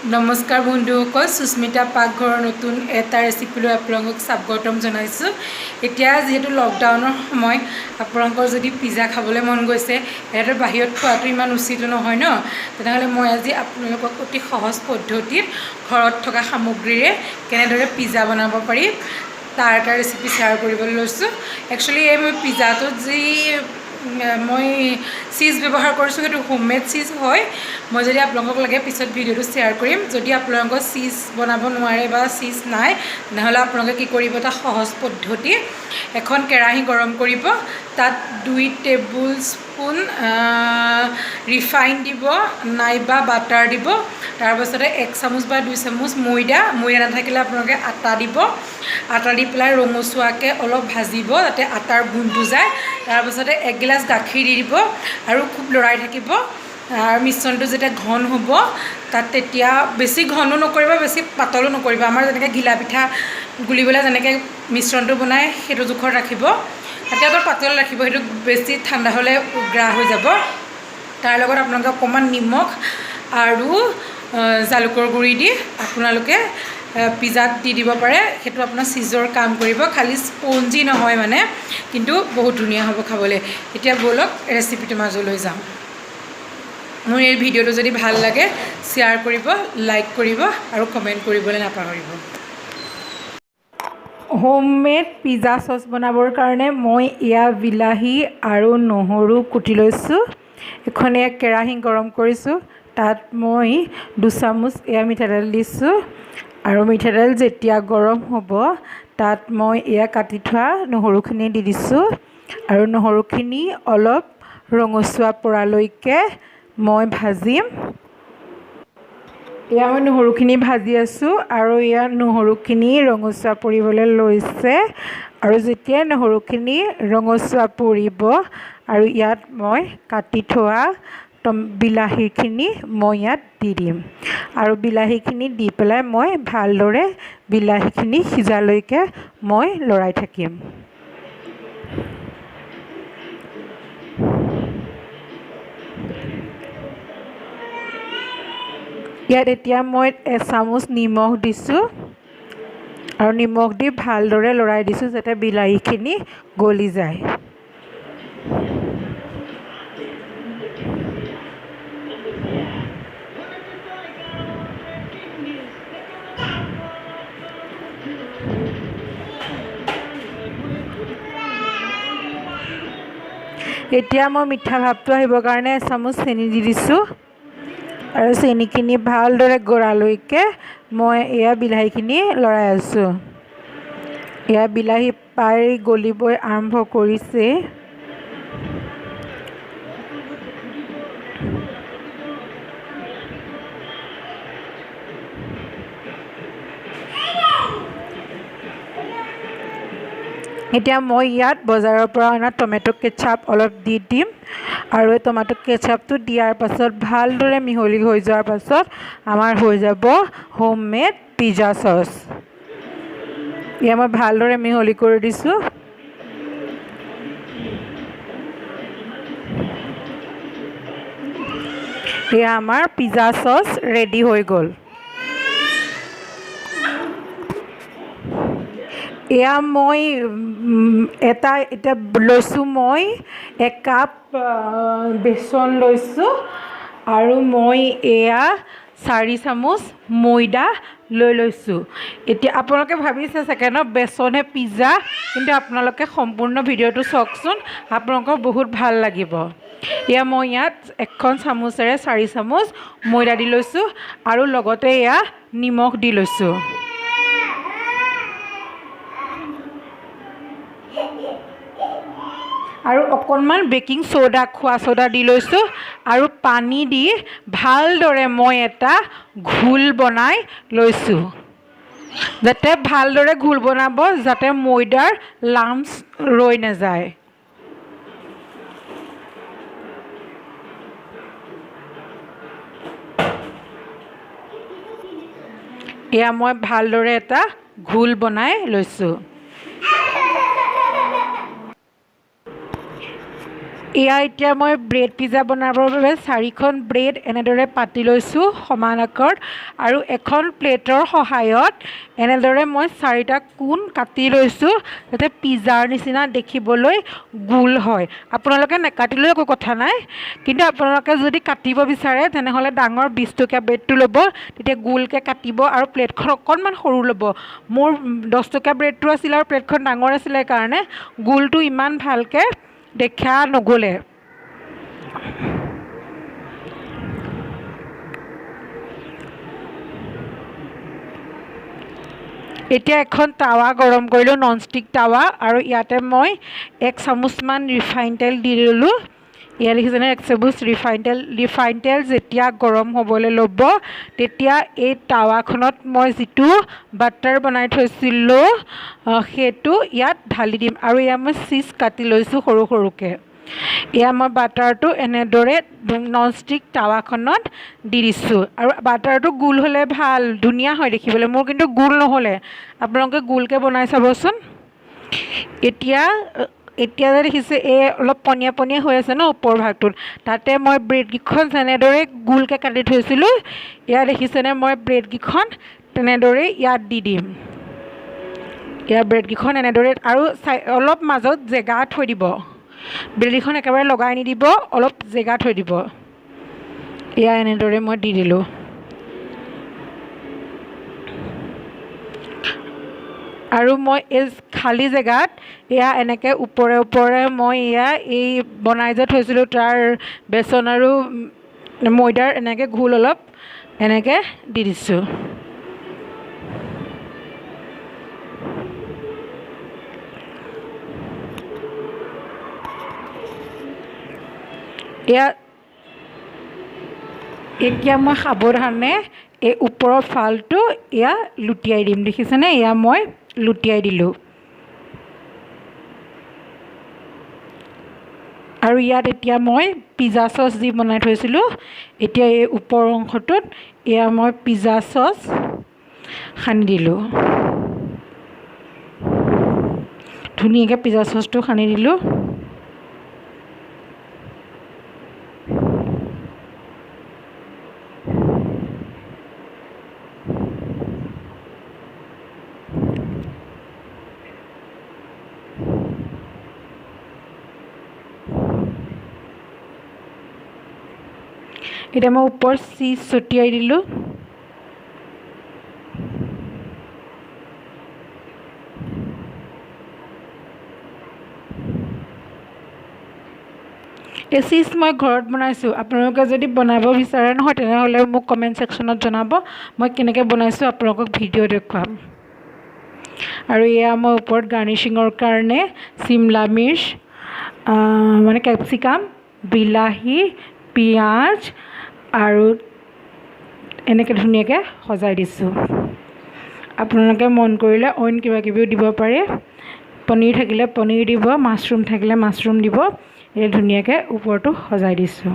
নমস্কাৰ বন্ধুসকল, সুস্মিতা পাকঘৰৰ নতুন এটা ৰেচিপিলৈ আপোনালোকক স্বাগতম জনাইছোঁ। এতিয়া যিহেতু লকডাউনৰ সময়, আপোনালোকৰ যদি পিজ্জা খাবলৈ মন গৈছে, ইয়াতে বাহিৰত খোৱাটো ইমান উচিত নহয় ন, তেনেহ'লে মই আজি আপোনালোকক অতি সহজ পদ্ধতিত ঘৰত থকা সামগ্ৰীৰে কেনেদৰে পিজ্জা বনাব পাৰি তাৰ এটা ৰেচিপি শ্বেয়াৰ কৰিবলৈ লৈছোঁ। একচুৱেলি এই মই পিজ্জাটোত যি মই চিজ ব্যৱহাৰ কৰিছোঁ সেইটো হোমমেড চিজ হয়। মই যদি আপোনালোকক লাগে পিছত ভিডিঅ'টো শ্বেয়াৰ কৰিম। যদি আপোনালোকৰ চিজ বনাব নোৱাৰে বা চিজ নাই, তেনেহ'লে আপোনালোকে কি কৰিব, এটা সহজ পদ্ধতি, এখন কেৰাহী গৰম কৰিব, তাত 2 টেবুল স্পুন ৰিফাইন দিব নাইবা বাটাৰ দিব, তাৰপাছতে 1 চামুচ বা 2 চামুচ ময়দা নাথাকিলে আপোনালোকে আটা দিব। আটা দি পেলাই ৰঙচুৱাকৈ অলপ ভাজিব যাতে আটাৰ গোন্ধটো যায়। তাৰপাছতে 1 গিলাচ গাখীৰ দি দিব আৰু খুব লৰাই থাকিব। মিশ্ৰণটো যেতিয়া ঘন হ'ব, তাত তেতিয়া বেছি ঘনো নকৰিব, বেছি পাতলো নকৰিব। আমাৰ যেনেকৈ ঘিলা পিঠা গুলিবলৈ যেনেকৈ মিশ্ৰণটো বনায় সেইটো জোখত ৰাখিব। তাতে অলপ পাতল ৰাখিব, সেইটো বেছি ঠাণ্ডা হ'লে উগ্ৰা হৈ যাব। তাৰ লগত আপোনালোকে অকণমান নিমখ আৰু জালুকৰ গুড়ি দি আপোনালোকে পিজ্জাত দি দিব পাৰে। সেইটো আপোনাৰ চিজৰ কাম কৰিব, খালি স্পঞ্জি নহয় মানে, কিন্তু বহুত ধুনীয়া হ'ব খাবলৈ। এতিয়া ব'লক ৰেচিপিটোৰ মাজলৈ যাওঁ। মোৰ এই ভিডিঅ'টো যদি ভাল লাগে শ্বেয়াৰ কৰিব, লাইক কৰিব আৰু কমেণ্ট কৰিবলৈ নাপাহৰিব। হোমমেড পিজ্জা চচ বনাবৰ কাৰণে মই বিলাহী আৰু নহৰু কুটি লৈছোঁ। এখন কেৰাহী গৰম কৰিছোঁ, তাত মই 2 চামুচ মিঠাতেল দিছোঁ আৰু মিঠাতেল যেতিয়া গৰম হ'ব, তাত মই কাটি থোৱা নহৰুখিনি দি দিছোঁ আৰু নহৰুখিনি অলপ ৰঙচুৱা পৰালৈকে মই ভাজিম। মই নহৰুখিনি ভাজি আছোঁ আৰু নহৰুখিনি ৰঙচুৱা পৰিবলৈ লৈছে। আৰু যেতিয়া নহৰুখিনি ৰঙচুৱা পৰিব আৰু ইয়াত মই কাটি থোৱা বিলাহীখিনি মই ইয়াত দি দিম আৰু বিলাহীখিনি দি পেলাই মই ভালদৰে বিলাহীখিনি সিজালৈকে মই লৰাই থাকিম। ইয়াত এতিয়া মই 1 চামুচ নিমখ দিছোঁ আৰু নিমখ দি ভালদৰে লৰাই দিছোঁ যাতে বিলাহীখিনি গলি যায়। এতিয়া মই মিঠা ভাৱটো আহিবৰ কাৰণে 1 চামুচ চেনি দি দিছোঁ আৰু চেনিখিনি ভালদৰে গড়ালৈকে মই বিলাহীখিনি লৰাই আছোঁ। বিলাহী প্ৰায় গলিবই আৰম্ভ কৰিছে। এতিয়া মই ইয়াত বজাৰৰ পৰা অনা টমেটো কেচাপ অলপ দি দিম আৰু এই টমেটো কেচাপটো দিয়াৰ পাছত ভালদৰে মিহলি হৈ যোৱাৰ পাছত আমাৰ হৈ যাব হোমমেড পিজ্জা চচ। মই ভালদৰে মিহলি কৰি দিছোঁ। আমাৰ পিজ্জা চচ ৰেডি হৈ গ'ল। মই এতিয়া লৈছোঁ, মই 1 কাপ বেচন লৈছোঁ আৰু মই 4 চামুচ ময়দা লৈ লৈছোঁ। এতিয়া আপোনালোকে ভাবিছে চাগে ন বেচনহে পিজ্জা, কিন্তু আপোনালোকে সম্পূৰ্ণ ভিডিঅ'টো চাওকচোন, আপোনালোকৰ বহুত ভাল লাগিব। মই ইয়াত 1খন চামুচেৰে 4 চামুচ ময়দা দি লৈছোঁ আৰু লগতে নিমখ দি লৈছোঁ। আৰু অকণমান বেকিং চ'ডা, খোৱা চ'ডা দি লৈছোঁ আৰু পানী দি ভালদৰে মই এটা ঘোল বনাই লৈছোঁ। যাতে ভালদৰে ঘোল বনাব, যাতে ময়দাৰ লাম্পছ ৰৈ নাযায়। মই ভালদৰে এটা ঘোল বনাই লৈছোঁ। এয়া এতিয়া মই ব্ৰেড পিজ্জা বনাবৰ বাবে 4খন ব্ৰেড এনেদৰে পাতি লৈছোঁ সমান আকাৰত আৰু এখন প্লেটৰ সহায়ত এনেদৰে মই 4টা কোণ কাটি লৈছোঁ যাতে পিজ্জাৰ নিচিনা দেখিবলৈ গোল হয়। আপোনালোকে নাকাটিলেও একো কথা নাই, কিন্তু আপোনালোকে যদি কাটিব বিচাৰে তেনেহ'লে ডাঙৰ 20 টকীয়া ব্ৰেডটো ল'ব, তেতিয়া গোলকৈ কাটিব আৰু প্লেটখন অকণমান সৰু ল'ব। মোৰ 10 টকীয়া ব্ৰেডটো আছিলে আৰু প্লেটখন ডাঙৰ আছিলে কাৰণে গোলটো ইমান ভালকৈ দেখা নগ'লে। এতিয়া এখন টাৱা গৰম কৰিলোঁ, ননষ্টিক টাৱা, আৰু ইয়াতে মই 1 চামুচমান ৰিফাইন তেল দি ল'লোঁ। ইয়াত দেখিছেনে 1 চামুচ ৰিফাইন তেল যেতিয়া গৰম হ'বলৈ ল'ব তেতিয়া এই টাৱাখনত মই যিটো বাটাৰ বনাই থৈছিলোঁ সেইটো ইয়াত ঢালি দিম আৰু ইয়াত মই চীজ কাটি লৈছোঁ সৰু সৰুকৈ। এয়া মই বাটাৰটো এনেদৰে ননষ্টিক টাৱাখনত দি দিছোঁ আৰু বাটাৰটো গোল হ'লে ভাল, ধুনীয়া হয় দেখিবলৈ। মোৰ কিন্তু গোল নহ'লে, আপোনালোকে গোলকৈ বনাই চাবচোন। এতিয়া যে দেখিছে এই অলপ পনীয়া পনীয়া হৈ আছে ন ওপৰ ভাগটোত, তাতে মই ব্ৰেডকেইখন যেনেদৰে গোলকৈ কাটি থৈছিলোঁ এয়া দেখিছেনে মই ব্ৰেডকেইখন তেনেদৰে ইয়াত দি দিম। ইয়াৰ ব্ৰেডকেইখন এনেদৰে আৰু অলপ মাজত জেগা থৈ দিব, ব্ৰেডকেইখন একেবাৰে লগাই নিদিব, অলপ জেগা থৈ দিব। এয়া এনেদৰে মই দি দিলোঁ। আৰু মই এই খালী জেগাত এয়া এনেকৈ ওপৰে ওপৰে মই এয়া এই বনাই যে থৈছিলোঁ তাৰ বেচন আৰু ময়দাৰ এনেকৈ ঘোল অলপ এনেকৈ দি দিছোঁ। এতিয়া মই সাৱধানে এই ওপৰৰ ফালটো এয়া লুটিয়াই দিম, দেখিছেনে? এয়া মই লুটিয়াই দিলোঁ আৰু ইয়াত এতিয়া মই পিজ্জা চচ দি বনাই থৈছিলোঁ, এতিয়া এই ওপৰ অংশটোত এয়া মই পিজ্জা চচ সানি দিলোঁ। ধুনীয়াকৈ পিজ্জা চচটো সানি দিলোঁ। এতিয়া মই ওপৰত চীজ ছটিয়াই দিলোঁ। এই চীজ মই ঘৰত বনাইছোঁ, আপোনালোকে যদি বনাব বিচাৰে নহয় তেনেহ'লে মোক কমেণ্ট ছেকশ্যনত জনাব, মই কেনেকৈ বনাইছোঁ আপোনালোকক ভিডিঅ' দেখুৱাম। আৰু এয়া মই ওপৰত গাৰ্নিচিঙৰ কাৰণে চিমলা মিৰ্চ মানে কেপচিকাম, বিলাহী, পিঁয়াজ আৰু এনেকৈ ধুনীয়াকৈ সজাই দিছোঁ। আপোনালোকে মন কৰিলে অইন কিবা কিবিও দিব পাৰে, পনীৰ থাকিলে পনীৰ দিব, মাছৰুম থাকিলে মাছৰুম দিব। এই ধুনীয়াকৈ ওপৰটো সজাই দিছোঁ।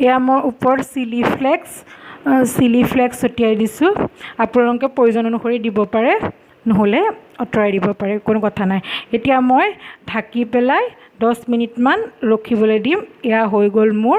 এয়া মই ওপৰত চিলি ফ্লেক্স ছটিয়াই দিছোঁ। আপোনালোকে প্ৰয়োজন অনুসৰি দিব পাৰে, নহ'লে আঁতৰাই দিব পাৰে, কোনো কথা নাই। এতিয়া মই ঢাকি পেলাই 10 মিনিটমান ৰখিবলৈ দিম। এয়া হৈ গ'ল মোৰ